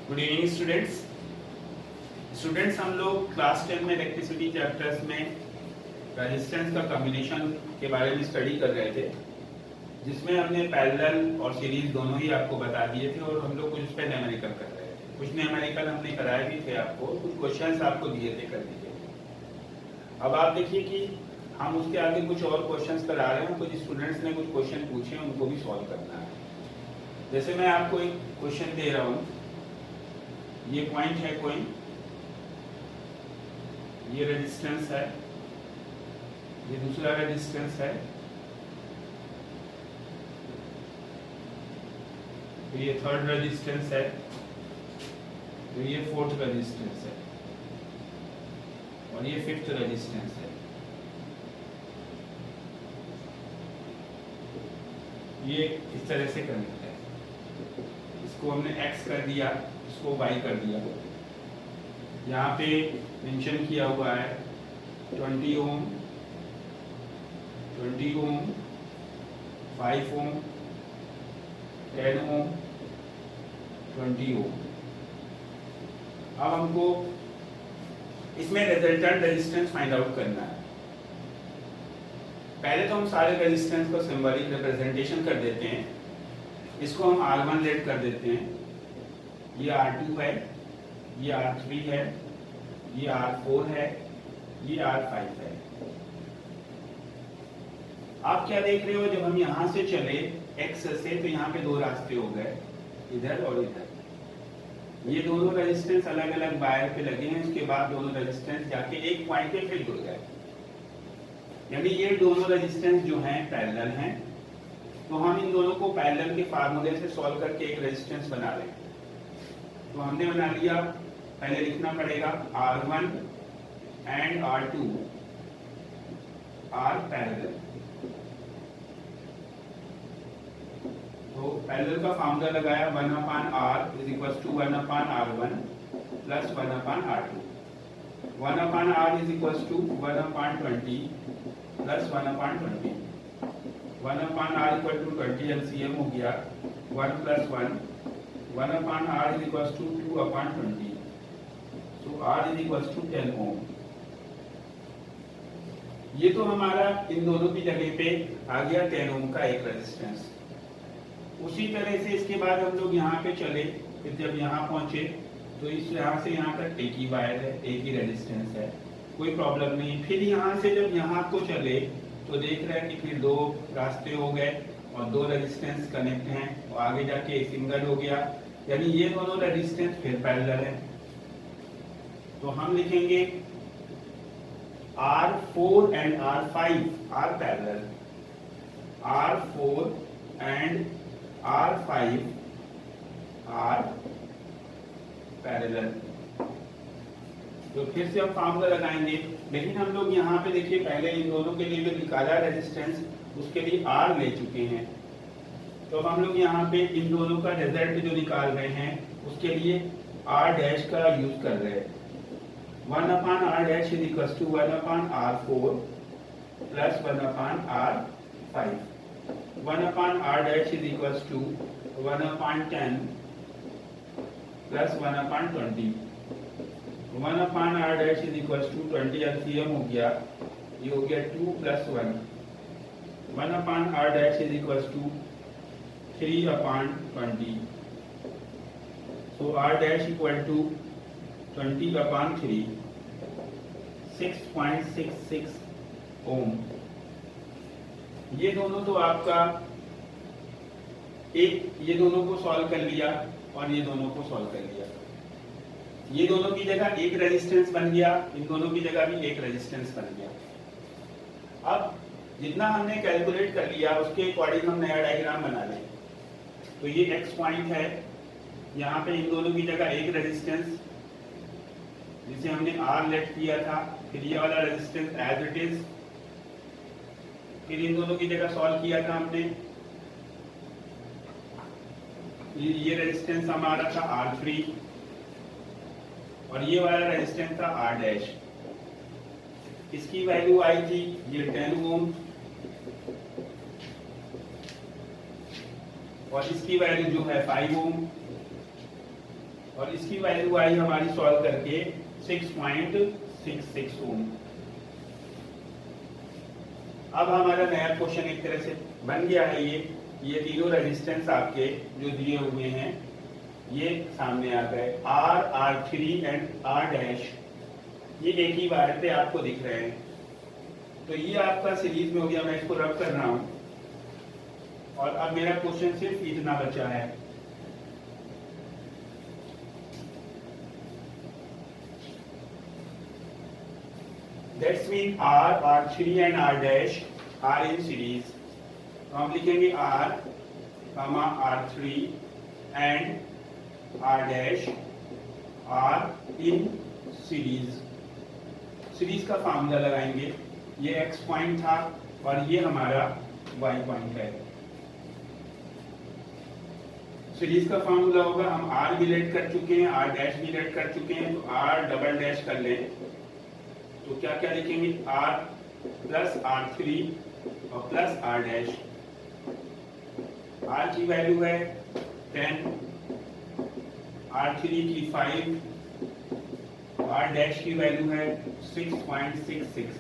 Good evening students. हम लोग class 10 में इलेक्ट्रिसिटी चैप्टर्स में रेजिस्टेंस का कॉम्बिनेशन के बारे में स्टडी कर रहे थे, जिसमें हमने पैरेलल और सीरीज दोनों ही आपको बता दिए थे और हम लोग कुछ पे न्यूमेरिकल कर रहे थे। कुछ न्यूमेरिकल हमने कराए भी थे आपको, कुछ क्वेश्चंस आपको दिए थे करने के लिए। अब आप देखिए कि हम उसके आगे कुछ और क्वेश्चंस करा रहे हैं। कुछ स्टूडेंट्स ने कुछ क्वेश्चन पूछे हैं, उनको भी सॉल्व करना है। जैसे मैं आपको एक क्वेश्चन दे रहा हूँ, ये पॉइंट है कोई, ये रेजिस्टेंस है, ये दूसरा रेजिस्टेंस है, तो ये थर्ड रेजिस्टेंस है, तो ये फोर्थ रेजिस्टेंस है और ये फिफ्थ रेजिस्टेंस है। ये इस तरह से कनेक्ट है। इसको हमने x कर दिया, इसको y कर दिया। यहाँ पे मेंशन किया हुआ है 20 ओम, 5 ओम, 10 ओम, 20 ओम। अब हमको इसमें रिजल्टेंट रेजिस्टेंस फाइंड आउट करना है। पहले तो हम सारे रेजिस्टेंस को सिंबॉलिक रिप्रेजेंटेशन कर देते हैं। इसको हम R1 लेट कर देते हैं, ये R2 है, ये R3 है, ये R4 है, ये R5 है। आप क्या देख रहे हो, जब हम यहां से चले X से, तो यहाँ पे दो रास्ते हो गए, इधर और इधर। ये दोनों रेजिस्टेंस अलग अलग वायर पे लगे हैं। इसके बाद दोनों रेजिस्टेंस जाके एक पॉइंट पे फिर जुड़ गए, यानी ये दोनों रेजिस्टेंस जो हैं पैरेलल हैं। तो हम इन दोनों को पैरेलल के फार्मूले से सॉल्व करके एक रेजिस्टेंस बना लें। तो हमने बना लिया, पहले लिखना पड़ेगा R1 and R2 are parallel. तो पैरेलल का फार्मूला लगाया 1/R is equal to 1/R1 plus 1/R2। 1/R is equal to 1/20 plus 1/20। 1/R equal to 20 LCM हो गया, 1 plus 1। 1/R is equal to 2/20, so R is equal to 10 ohm. ये तो हमारा इन दोनों की जगह पे आ गया 10 ओम का एक रेजिस्टेंस। उसी तरह से इसके बाद हम लोग यहाँ पे चले, फिर जब यहाँ पहुंचे तो इस यहाँ से यहाँ तक एक ही वायर है, एक ही रेजिस्टेंस है, कोई प्रॉब्लम नहीं। फिर यहाँ से जब यहाँ को चले तो देख रहे हैं कि फिर दो रास्ते हो गए और दो रेजिस्टेंस कनेक्ट हैं और आगे जाके सिंगल हो गया, यानी ये दोनों रेजिस्टेंस फिर पैरेलल है। तो हम लिखेंगे R4 and R5 are parallel, R4 and R5 are parallel. तो फिर से हम फार्मूला लगाएंगे, लेकिन हम लोग यहाँ पे देखिए पहले इन दोनों के लिए जो निकाला रेजिस्टेंस, उसके लिए R ले चुके हैं। तो हम लोग यहाँ पे इन दोनों का रिजल्ट जो निकाल रहे हैं, उसके लिए R डैश का यूज कर रहे हैं। 1/R dash is equal to 1/R4 plus 1/R5। 1/R dash is equal to 1/10 plus 1/20। 1/R dash is equal to 20 LCM हो गया, ये हो गया 2 plus 1। 1/R dash is equal to 3/20, so R dash equal to 20/3, 6.66 ohm. ये दोनों तो आपका एक, ये दोनों को सॉल्व कर लिया और ये दोनों को सॉल्व कर लिया। ये दोनों की जगह एक रेजिस्टेंस बन गया, इन दोनों की जगह भी एक रेजिस्टेंस बन गया। अब जितना हमने कैलकुलेट कर लिया उसके अकॉर्डिंग हम नया डायग्राम बना लें। तो ये X पॉइंट है, यहाँ पे इन दोनों की जगह एक रेजिस्टेंस जिसे हमने R लेट किया था, फिर ये वाला रेजिस्टेंस एज इट इज, फिर इन दोनों की जगह सॉल्व किया था हमने। ये रेजिस्टेंस हमारा था R3 और ये वाला रेजिस्टेंस था R डैश। इसकी वैल्यू आई थी ये 10 ओम और इसकी वैल्यू जो है 5 ओम। और इसकी वैल्यू आई हमारी सॉल्व करके 6.66 ओम। अब हमारा नया क्वेश्चन एक तरह से बन गया है। ये तीनों रेजिस्टेंस आपके जो दिए हुए हैं ये सामने आ गए, R, R3 and R dash, ये एक ही वायर पे आपको दिख रहे हैं। तो ये आपका सीरीज में हो गया, मैं इसको रब कर रहा हूं और अब मेरा क्वेश्चन सिर्फ इतना बचा है। That's mean R, R3 and R dash are in series. तो हम लिखेंगे R, R3 and R dash are in series. Series का फार्मूला लगाएंगे, ये x पॉइंट था और ये हमारा y पॉइंट है। सीरीज का फार्मूला होगा, हम r भी लेट कर चुके हैं, r डैश भी लेट कर चुके हैं, तो r डबल डैश कर लें तो क्या क्या लिखेंगे, r प्लस R3 और प्लस r डैश। r की वैल्यू है 10, R3 की 5, R डैश की वैल्यू है 6.66,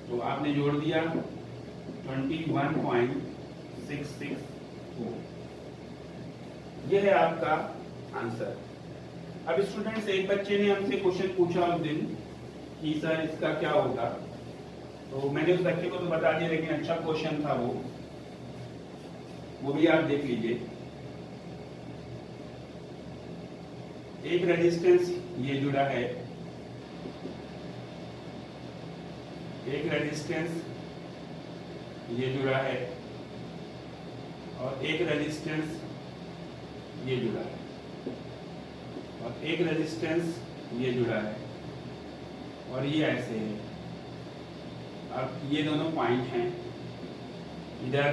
तो आपने जोड़ दिया 21.66। ये है आपका आंसर। अब स्टूडेंट्स, एक बच्चे ने हमसे क्वेश्चन पूछा उस दिन कि सर इसका क्या होगा, तो मैंने उस बच्चे को तो बता दिया, लेकिन अच्छा क्वेश्चन था वो भी आप देख लीजिए। एक रेजिस्टेंस ये जुड़ा है, एक रेजिस्टेंस ये जुड़ा है और एक रेजिस्टेंस ये जुड़ा है और एक रेजिस्टेंस ये जुड़ा है और ये ऐसे है। अब ये दोनों पॉइंट हैं, इधर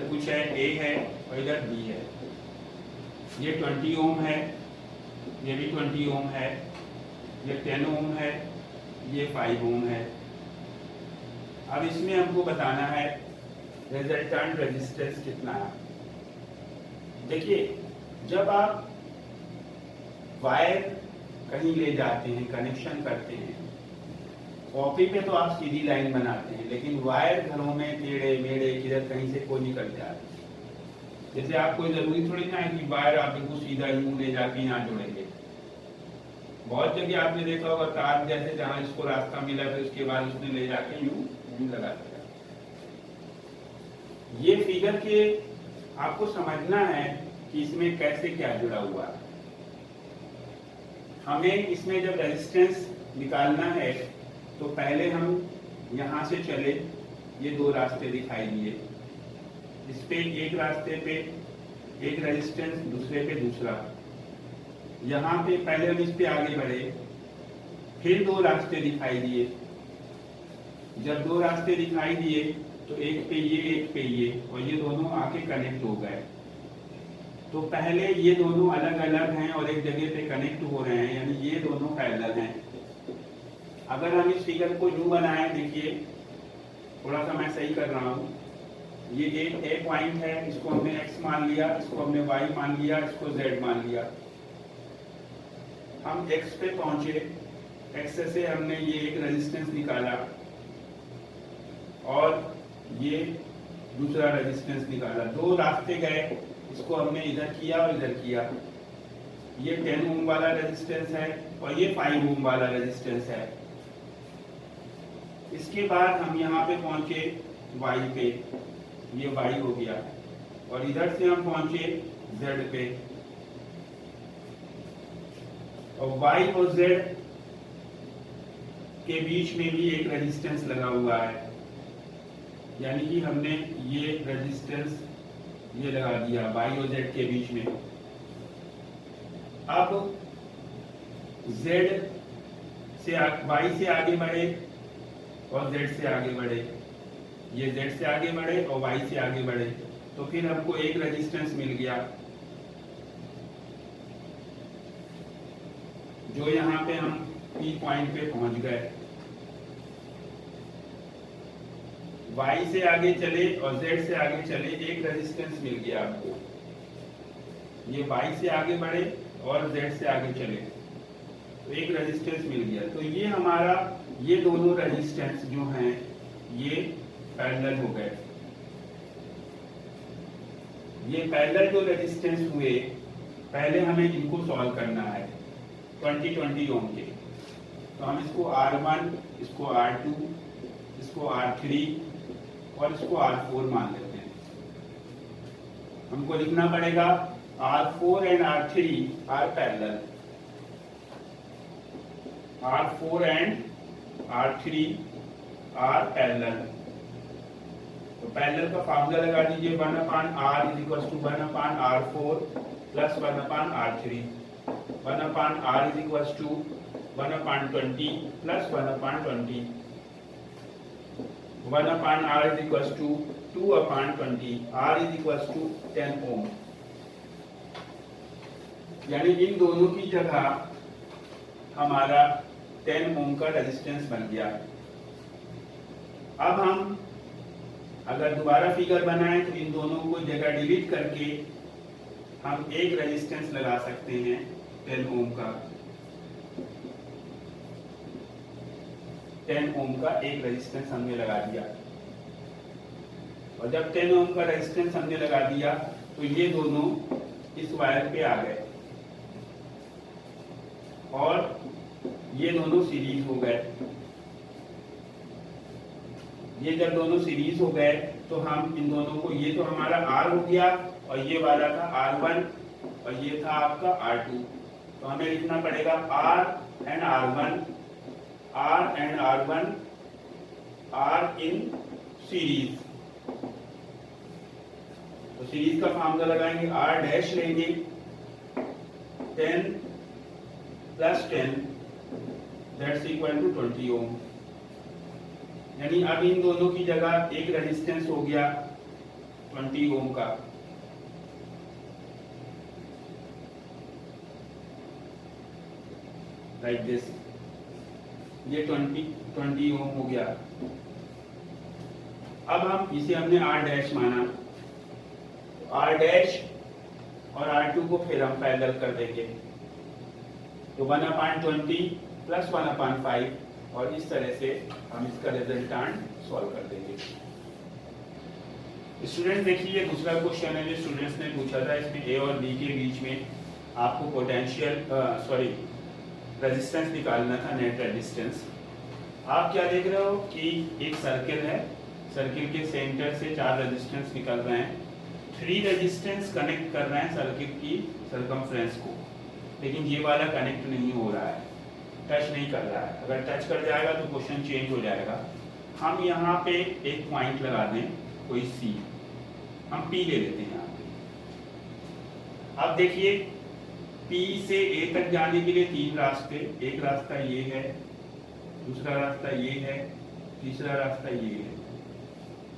कुछ है, A है और इधर B है। ये 20 ओम है, ये भी 20 ओम है, ये 10 ओम है, ये 5 ओम है। अब इसमें हमको बताना है रिजल्टेंट रेजिस्टेंस कितना है। देखिए, जब आप वायर कहीं ले जाते हैं, कनेक्शन करते हैं, कॉपी पे तो आप सीधी लाइन बनाते हैं, लेकिन वायर घरों में टेढ़े मेढ़े किधर कहीं से कोई निकल जाए। जैसे आप कोई जरूरी थोड़ी ना है कि वायर आप बिल्कुल सीधा यूं ले जाके यहाँ जोड़ेंगे। बहुत जगह आपने देखा होगा तार जैसे जहाँ इसको रास्ता मिला फिर उसके बाद उसने ले जाके यूं लगा दिया। ये फिगर के आपको समझना है कि इसमें कैसे क्या जुड़ा हुआ है। हमें इसमें जब रेजिस्टेंस निकालना है तो पहले हम यहाँ से चले, ये दो रास्ते दिखाई दिए, इस पे एक रास्ते पे एक रेजिस्टेंस, दूसरे पे दूसरा। यहाँ पे पहले हम इस पे आगे बढ़े, फिर दो रास्ते दिखाई दिए। जब दो रास्ते दिखाई दिए तो एक पे ये एक पे ये, और ये दोनों आके कनेक्ट हो गए। तो पहले ये दोनों अलग अलग हैं और एक जगह पे कनेक्ट हो रहे हैं, यानी ये दोनों पैरेलल हैं। अगर हम इस फिगर को यूं बनाएं, देखिए थोड़ा सा मैं सही कर रहा हूँ। ये एक ए पॉइंट है, इसको हमने x मान लिया, इसको हमने y मान लिया, इसको z मान लिया। हम x पे पहुंचे, x से हमने ये एक रेजिस्टेंस निकाला और ये दूसरा रेजिस्टेंस निकाला। दो रास्ते गए, इसको हमने इधर किया और इधर किया। ये 10 ओम वाला रेजिस्टेंस है और ये 5 ओम वाला रेजिस्टेंस है। इसके बाद हम यहाँ पे पहुंचे y पे, ये y हो गया, और इधर से हम पहुंचे z पे, और y और z के बीच में भी एक रेजिस्टेंस लगा हुआ है, यानी कि हमने ये रेजिस्टेंस ये लगा दिया y और z के बीच में। अब z से y से आगे बढ़े और z से आगे बढ़े, ये z से आगे बढ़े और y से आगे बढ़े, तो फिर हमको एक रेजिस्टेंस मिल गया जो यहाँ पे हम P पॉइंट पे पहुंच गए। y से आगे चले और z से आगे चले, एक रेजिस्टेंस मिल गया आपको। ये y से आगे बढ़े और z से आगे चले, तो एक रेजिस्टेंस मिल गया। तो ये हमारा ये दोनों रेजिस्टेंस जो हैं ये पैरेलल हो गए। ये पैरेलल जो रेजिस्टेंस हुए, पहले हमें इनको सॉल्व करना है 20 ओम के। तो हम इसको R1, इसको R2, इसको R3 और इसको R4 मान लेते हैं। हमको लिखना पड़ेगा R4 and R3 are parallel, R4 and R3 are parallel. तो पैरेलल का फार्मूला लगा दीजिए, 1/R is equal to 1/R4 plus 1/R3। 1/R is equal to 1/20 plus 1/20। 1/R is equal to 2/20। R is equal to 10 ohm. यानी इन दोनों की जगह हमारा 10 ओम का रेजिस्टेंस बन गया। अब हम अगर दोबारा फिगर बनाएं तो इन दोनों को जगह डिलीट करके हम एक रेजिस्टेंस लगा सकते हैं 10 ओम का। 10 ओम का एक रेजिस्टेंस हमने लगा दिया, और जब 10 ओम का रेजिस्टेंस हमने लगा दिया तो ये दोनों इस वायर पे आ गए और ये दोनों सीरीज हो गए। ये जब दोनों सीरीज हो गए तो हम इन दोनों को, ये तो हमारा R हो गया और ये वाला था R1 और ये था आपका R2। तो हमें लिखना पड़ेगा R and R1 are in series. तो सीरीज का फार्मूला लगाएंगे, R डैश लेंगे 10 plus 10 that's equal to 20 ohm. यानी अब इन दोनों की जगह एक रेजिस्टेंस हो गया 20 ओम का। लाइक दिस, ये 20 ओम हो गया। अब हम इसे हमने R डैश माना, तो R डैश और R2 को फिर हम पैरेलल कर देंगे, तो 1/20 प्लस 1/5 और इस तरह से हम इसका रिजल्टांट सॉल्व कर देंगे। स्टूडेंट देखिए, दूसरा क्वेश्चन है जो स्टूडेंट्स ने पूछा था, इसमें ए और बी के बीच में आपको पोटेंशियल रेजिस्टेंस निकालना था, नेट रेजिस्टेंस। आप क्या देख रहे हो कि एक सर्किल है, सर्किल के सेंटर से 4 रेजिस्टेंस निकल रहे हैं, 3 रेजिस्टेंस कनेक्ट कर रहे हैं सर्किल की सरकमफ्रेंस को, लेकिन ये वाला कनेक्ट नहीं हो रहा है, टच नहीं कर रहा है। अगर टच कर जाएगा तो क्वेश्चन चेंज हो जाएगा। हम यहाँ पे एक पॉइंट लगा दें, कोई सी, हम पी ले लेते हैं यहाँ पे। अब देखिए, पी से ए तक जाने के लिए 3 रास्ते, एक रास्ता ये है, दूसरा रास्ता ये है, तीसरा रास्ता ये है।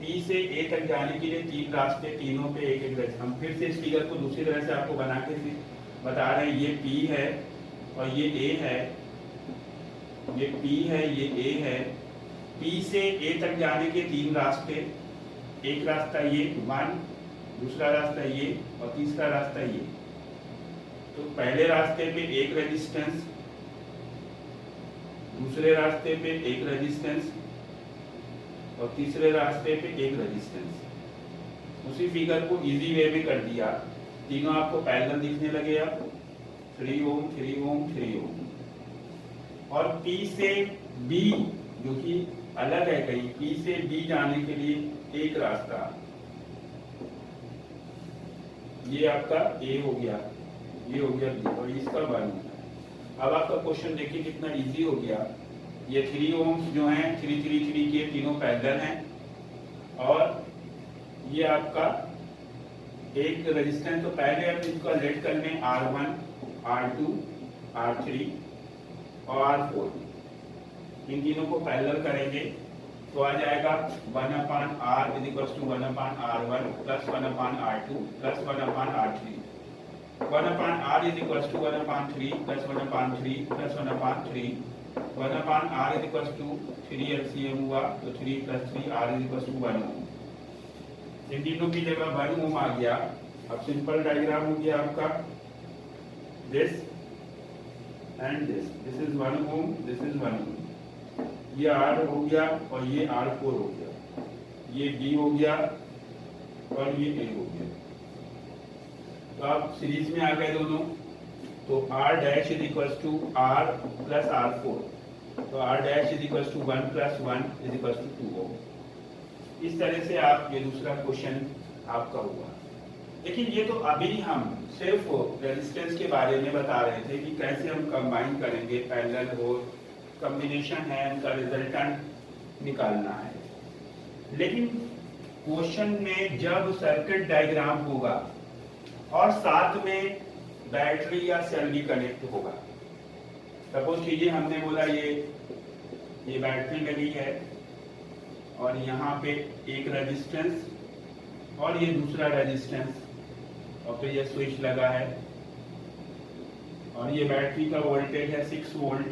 पी से ए तक जाने के लिए 3 रास्ते, तीनों पे एक एक रास्ता। हम फिर से इस फिगर को दूसरी तरह से आपको बना के बता रहे हैं, ये पी है और ये ए है, ये P है, ये A है। P से A तक जाने के 3 रास्ते, एक रास्ता ये 1, दूसरा रास्ता ये और तीसरा रास्ता ये। तो पहले रास्ते पे एक रेजिस्टेंस, दूसरे रास्ते पे एक रेजिस्टेंस और तीसरे रास्ते पे एक रेजिस्टेंस। उसी फिगर को इजी वे में कर दिया, तीनों आपको पैरेलल दिखने लगे। अब 3 ओम 3 ओम 3 ओम। और P से B जो कि अलग है कहीं, P से B जाने के लिए एक रास्ता, ये आपका A हो गया, ये हो गया B और इसका 1। अब आपका क्वेश्चन देखिए कितना इजी हो गया। ये 3 ओम्स जो हैं 3 3 3 के तीनों पैरेलल हैं और ये आपका एक रेजिस्टेंस। तो पहले हम इसका लेट कर लें R1, R2, R3 और R4, इन तीनों को पैरेलल करेंगे तो आ जाएगा 1/R is equal to 1/R1 plus 1/R2 plus 1/R3। 1/R is equal to 1/3 plus 1/3 plus 1/3। 1/R is equal to 3 LCM हुआ तो 3 plus 3 R is equal to 1 ohm. इन तीनों की जगह 1 ओम आ गया अब सिंपल डायग्राम हो गया आपका this and this is 1 ohm, this is 1 ohm. ये R हो गया और ये R4 हो गया, ये B हो गया और ये A हो गया। तो आप सीरीज में आ गए दोनों, तो R dash is equals to R plus R4, तो R dash is equals to 1 plus 1 is equals to 2 ohm. इस तरह से आप ये दूसरा क्वेश्चन आपका हुआ। लेकिन ये तो अभी हम सिर्फ रेजिस्टेंस के बारे में बता रहे थे कि कैसे हम कंबाइन करेंगे, पैरेलल हो कॉम्बिनेशन है, उनका रिजल्टेंट निकालना है। लेकिन क्वेश्चन में जब सर्किट डायग्राम होगा और साथ में बैटरी या सेल भी कनेक्ट होगा, सपोज कीजिए हमने बोला ये बैटरी लगी है और यहाँ पे एक रेजिस्टेंस और ये दूसरा रेजिस्टेंस और फिर ये स्विच लगा है और ये बैटरी का वोल्टेज है 6 वोल्ट।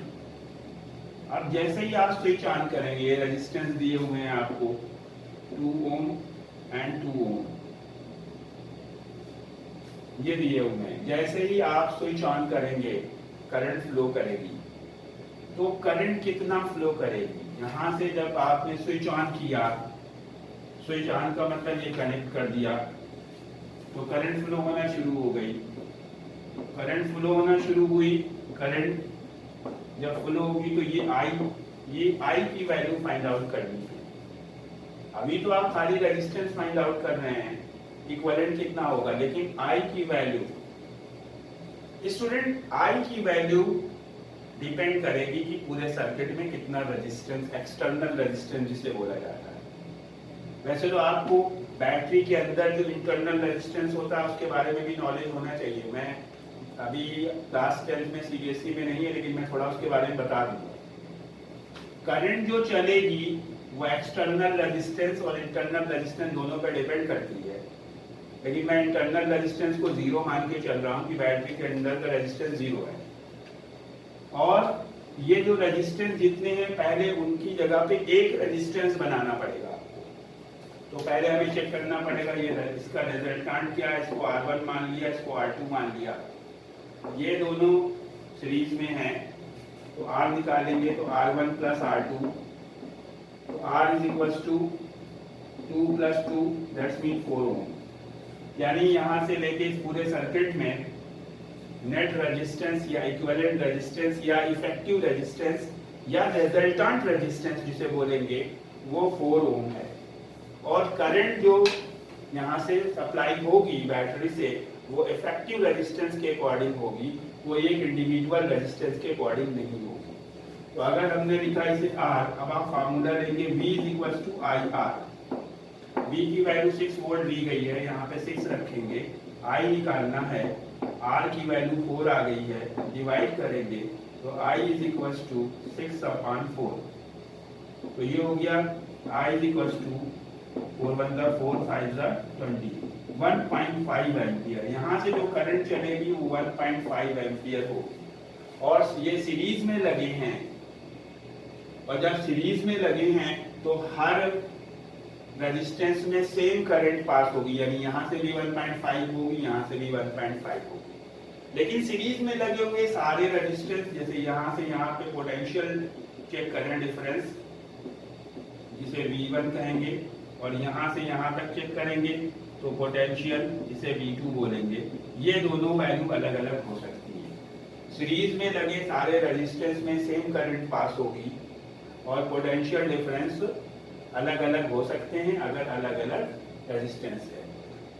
अब जैसे ही आप स्विच ऑन करेंगे, ये रेजिस्टेंस दिए हुए हैं आपको 2 ओम एंड 2 ओम, ये दिए हुए हैं। जैसे ही आप स्विच ऑन करेंगे करंट फ्लो करेगी। तो करंट कितना फ्लो करेगी? यहाँ से जब आपने स्विच ऑन किया, स्विच ऑन का मतलब ये कनेक्ट कर दिया, तो करंट फ्लो होना शुरू हो गई। करंट फ्लो होना शुरू हुई, करंट जब फ्लो होगी तो ये आई की वैल्यू फाइंड आउट करनी है। अभी तो आप खाली रेजिस्टेंस फाइंड आउट कर रहे हैं, इक्विवेलेंट कितना होगा, लेकिन आई की वैल्यू, स्टूडेंट आई की वैल्यू डिपेंड करेगी कि पूरे सर्किट में कितना रेजिस्टेंस, एक्सटर्नल रेजिस्टेंस जिसे बोला जाता है। वैसे तो आपको बैटरी के अंदर जो इंटरनल रेजिस्टेंस होता है उसके बारे में भी नॉलेज होना चाहिए। मैं अभी क्लास 10 में सीबीएसई में नहीं है, लेकिन मैं थोड़ा उसके बारे में बता दूंगा। करंट जो चलेगी वो एक्सटर्नल रेजिस्टेंस और इंटरनल रेजिस्टेंस दोनों पर डिपेंड करती है। लेकिन मैं इंटरनल रेजिस्टेंस को 0 मान के चल रहा हूँ कि बैटरी के अंदर का रेजिस्टेंस 0 है, और ये जो रेजिस्टेंस जितने हैं पहले उनकी जगह पे एक रेजिस्टेंस बनाना पड़ेगा आपको। तो पहले हमें चेक करना पड़ेगा ये इसका रिजल्टेंट क्या है। इसको R1 मान लिया, इसको R2 मान लिया, ये दोनों सीरीज में हैं, तो R निकालेंगे तो R1 प्लस R2, तो R is equals to 2 plus 2 that's mean 4 ohm. यानी यहाँ से लेके इस पूरे सर्किट में नेट रेजिस्टेंस या इक्विवेलेंट रेजिस्टेंस या इफेक्टिव रेजिस्टेंस या रिजल्टेंट रेजिस्टेंस जिसे बोलेंगे वो 4 ओम है। और करंट जो यहाँ से सप्लाई होगी बैटरी से वो इफेक्टिव रेजिस्टेंस के अकॉर्डिंग होगी, वो एक इंडिविजुअल रेजिस्टेंस के अकॉर्डिंग नहीं होगी। तो अगर हमने लिखा इसे R, अब आप फार्मूला लेंगे V is equals to I R. V की वैल्यू 6 वोल्ट दी गई है, यहाँ पे 6 रखेंगे, I निकालना है, R की वैल्यू 4 आ गई है, डिवाइड करेंगे तो I इज इक्वल्स टू 6/4। तो ये हो गया I is equals to 4 1 4 5 20, 1.5 ampere. यहाँ से जो करंट चलेगी वो 1.5 एम्पियर हो। और ये सीरीज में लगे हैं, और जब सीरीज में लगे हैं तो हर रेजिस्टेंस में सेम करंट पास होगी, यानी यहाँ से भी 1.5 होगी, यहाँ से भी 1.5 होगी। लेकिन सीरीज में लगे हुए सारे रेजिस्टेंस, जैसे यहाँ से यहाँ पे पोटेंशियल चेक करें डिफरेंस, जिसे V1 कहेंगे, और यहाँ से यहाँ तक चेक करेंगे तो पोटेंशियल जिसे V2 बोलेंगे। ये दोनों वैल्यू अलग अलग हो सकती है। सीरीज में लगे सारे रेजिस्टेंस में सेम करंट पास होगी और पोटेंशियल डिफरेंस अलग अलग हो सकते हैं अगर अलग अलग रेजिस्टेंस है।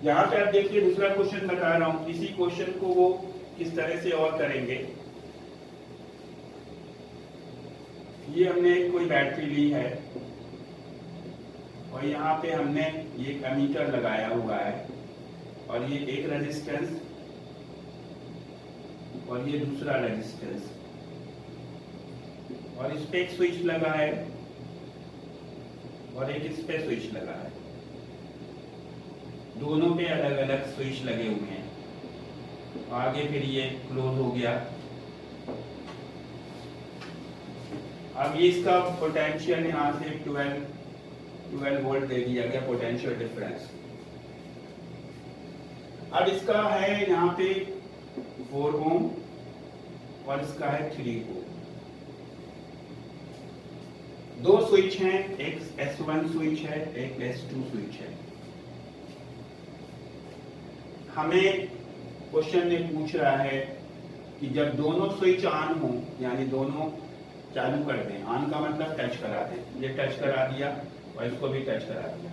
यहाँ पे आप देखिए दूसरा क्वेश्चन बता रहा हूँ, इसी क्वेश्चन को वो किस तरह से और करेंगे। ये हमने कोई बैटरी ली है और यहाँ पे हमने ये एमीटर लगाया हुआ है, और ये एक रेजिस्टेंस और ये दूसरा रेजिस्टेंस, और इस पे एक स्विच लगा है और एक इस पे स्विच लगा है। दोनों पे अलग अलग स्विच लगे हुए हैं। आगे फिर ये क्लोज हो गया। अब ये इसका पोटेंशियल यहाँ से 12 वोल्ट दे दिया गया पोटेंशियल डिफरेंस। अब इसका है यहाँ पे 4 ओम और इसका है 3 ओम। दो स्विच हैं, एक S1 स्विच है, एक S2 स्विच है। हमें क्वेश्चन में पूछ रहा है कि जब दोनों स्विच ऑन हो, यानी दोनों चालू कर दें, ऑन का मतलब टच करा दें, ये टच करा दिया और इसको भी टच करा दिया,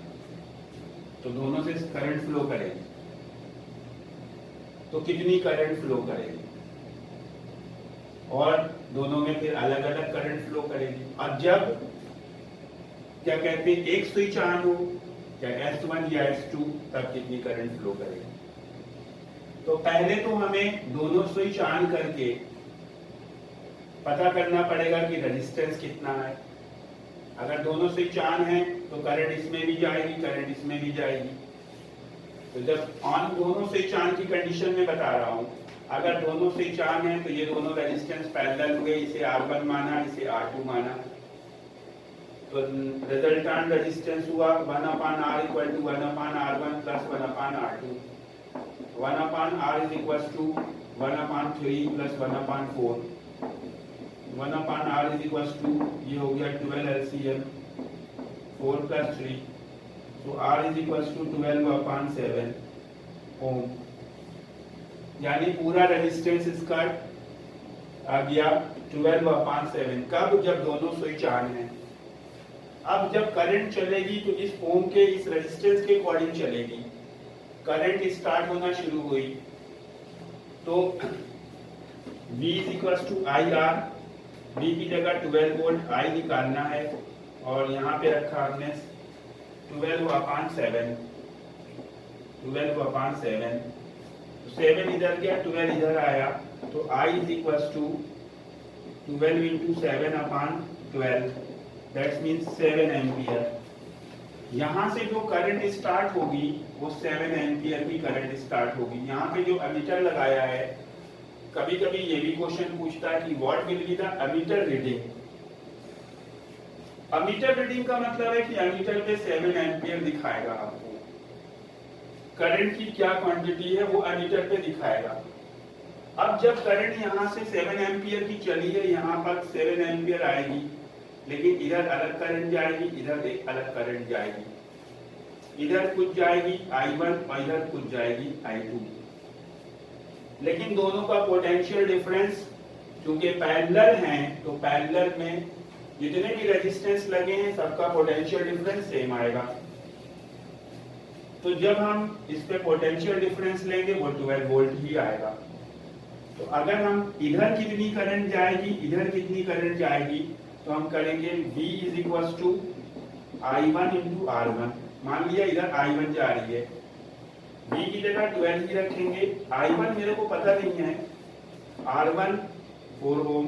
तो दोनों से करंट फ्लो करेगी, तो कितनी करंट फ्लो करेगी, और दोनों में फिर अलग अलग करंट फ्लो करेगी। और जब क्या कहते हैं एक स्विच ऑन हो, चाहे S1 या S2, तब कितनी करंट फ्लो करेगी। तो पहले तो हमें दोनों स्विच ऑन करके पता करना पड़ेगा कि रेजिस्टेंस कितना है। अगर दोनों स्विच ऑन है तो करंट इसमें भी जाएगी, करंट इसमें भी जाएगी। तो जब ऑन दोनों स्विच ऑन की कंडीशन में बता रहा हूं, अगर दोनों स्विच ऑन है तो ये दोनों रेजिस्टेंस पैरेलल हुए, इसे R1 माना, इसे R2 माना, तो रिजल्टेंट रेजिस्टेंस हुआ 1/R = 1/R1 + 1/R2। 1/R is equals to 1/3 plus 1/4। 1/R is equals to, ये हो गया 12 LCM, 4 plus 3, so R is equals to 12/7 ओम। यानी पूरा रेजिस्टेंस इसका आ गया 12/7। कब? जब दोनों स्विच ऑन है। अब जब करंट चलेगी तो इस ओम के इस रेजिस्टेंस के अकॉर्डिंग चलेगी। करंट स्टार्ट होना शुरू हुई तो V = IR, V की जगह 12 वोल्ट, I निकालना है और यहाँ पे रखा हमने 12/7। 12/7, 7 इधर गया, 12 इधर आया, तो I = 12 × 7/12, दैट्स मीन्स 7 एम्पियर। यहाँ से जो करंट स्टार्ट होगी वो 7 एम्पियर की करंट स्टार्ट होगी। यहाँ पे जो एमीटर लगाया है, कभी कभी ये भी क्वेश्चन पूछता है कि what will be the ammeter reading. Ammeter reading का मतलब है कि एमीटर पे 7 एम्पियर दिखाएगा आपको, करंट की क्या क्वांटिटी है वो एमीटर पे दिखाएगा। अब जब करंट यहाँ से 7 एम्पियर की चली है, यहाँ पर 7 एम्पियर आएगी, लेकिन इधर अलग करंट जाएगी, इधर एक अलग करंट जाएगी, इधर कुछ जाएगी I1 और इधर कुछ जाएगी I2। लेकिन दोनों का पोटेंशियल डिफरेंस चूंकि पैरेलल हैं, तो पैरेलल में जितने भी रेजिस्टेंस लगे हैं सबका पोटेंशियल डिफरेंस सेम आएगा। तो जब हम इस पे पोटेंशियल डिफरेंस लेंगे वो 12 वोल्ट ही आएगा। तो अगर हम इधर कितनी करंट जाएगी, इधर कितनी करंट जाएगी, तो हम करेंगे V = I1 × R1। मान लिया इधर I1 जा रही है, V की जगह 12 ही रखेंगे, I1 मेरे को पता नहीं है, R1 4 ओम,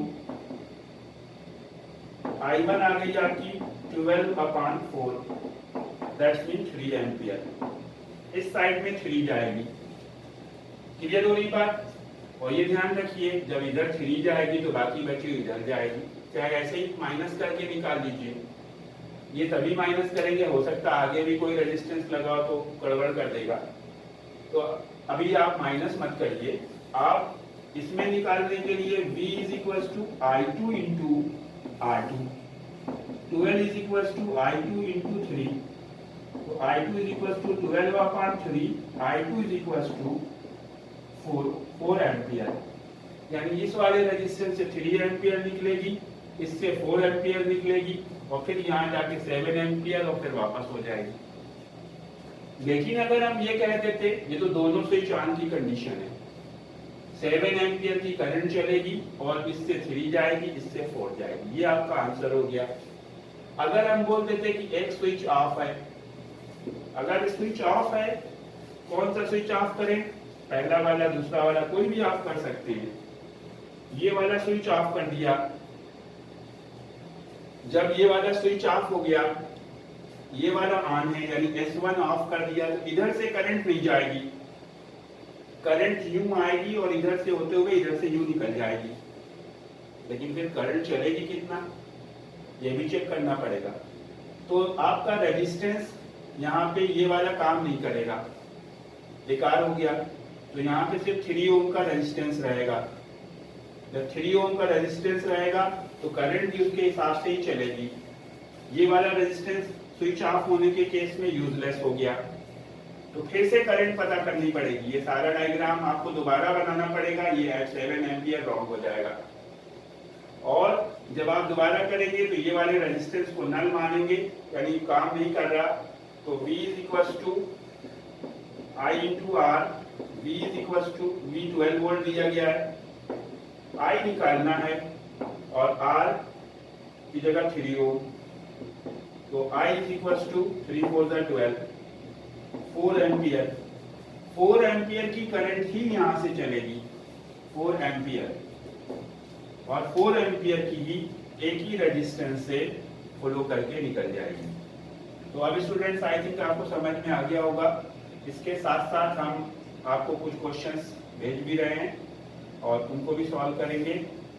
I1 आ गई आपकी 12/4, दैट्स मीन 3 एम्पियर। इस साइड में 3 जाएगी। क्लियर हो रही बात? और ये ध्यान रखिए, जब इधर 3 जाएगी तो बाकी बची इधर जाएगी। चाहे ऐसे ही माइनस करके निकाल दीजिए, ये तभी माइनस करेंगे, हो सकता है आगे भी कोई रेजिस्टेंस लगाओ तो गड़बड़ कर देगा। तो अभी आप माइनस मत करिए, आप इसमें निकालने के लिए V = I2 × R2, 12 = I2 × 3, तो I2 = 12/3, I2 = 4 एम्पियर। यानी इस वाले रेजिस्टेंस से 3 एम्पियर निकलेगी, इससे 4 एम्पियर निकलेगी, और फिर यहाँ जाके 7 एम्पियर और फिर वापस हो जाएगी। लेकिन अगर हम ये कह देते, ये तो दोनों स्विच ऑन की कंडीशन है, 7 एम्पियर की करंट चलेगी और इससे 3 जाएगी, इससे 4 जाएगी, ये आपका आंसर हो गया। अगर हम बोल देते कि एक स्विच ऑफ है, अगर स्विच ऑफ है, कौन सा स्विच ऑफ करें? पहला वाला, दूसरा वाला, कोई भी ऑफ कर सकते हैं। ये वाला स्विच ऑफ कर दिया, जब ये वाला स्विच ऑफ हो गया, ये वाला ऑन है, यानी S1 ऑफ कर दिया, तो इधर से करंट नहीं जाएगी, करंट यूं आएगी और इधर से होते हुए इधर से यूं निकल जाएगी। लेकिन फिर करंट चलेगी कितना, ये भी चेक करना पड़ेगा। तो आपका रेजिस्टेंस यहाँ पे ये वाला काम नहीं करेगा, बेकार हो गया। तो यहाँ पे सिर्फ 3 ओम का रेजिस्टेंस रहेगा। जब 3 ओम का रेजिस्टेंस रहेगा तो करंट भी उसके हिसाब से ही चलेगी। ये वाला रेजिस्टेंस स्विच ऑफ होने के केस में यूजलेस हो गया, तो फिर से करंट पता करनी पड़ेगी। ये सारा डायग्राम आपको दोबारा बनाना पड़ेगा, ये 7 एम्पियर रॉन्ग हो जाएगा। और जब आप दोबारा करेंगे तो ये वाले रेजिस्टेंस को नल मानेंगे, यानी काम नहीं कर रहा। तो V is equal to I into R, V is equal to V 12 volt दिया गया है, I निकालना है और R की जगह 3 ओम, तो I is equal to 3 4 12, 4 ampere. 4 ampere की करंट ही यहाँ से चलेगी, 4 एम्पियर, और 4 एम्पियर की ही एक ही रेजिस्टेंस से फॉलो करके निकल जाएगी। तो अब स्टूडेंट्स आई थिंक आपको समझ में आ गया होगा। इसके साथ साथ हम आपको कुछ क्वेश्चंस भेज भी रहे हैं और उनको भी सॉल्व करेंगे।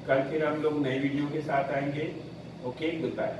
कल फिर हम लोग नई वीडियो के साथ आएंगे। Okay, good bye.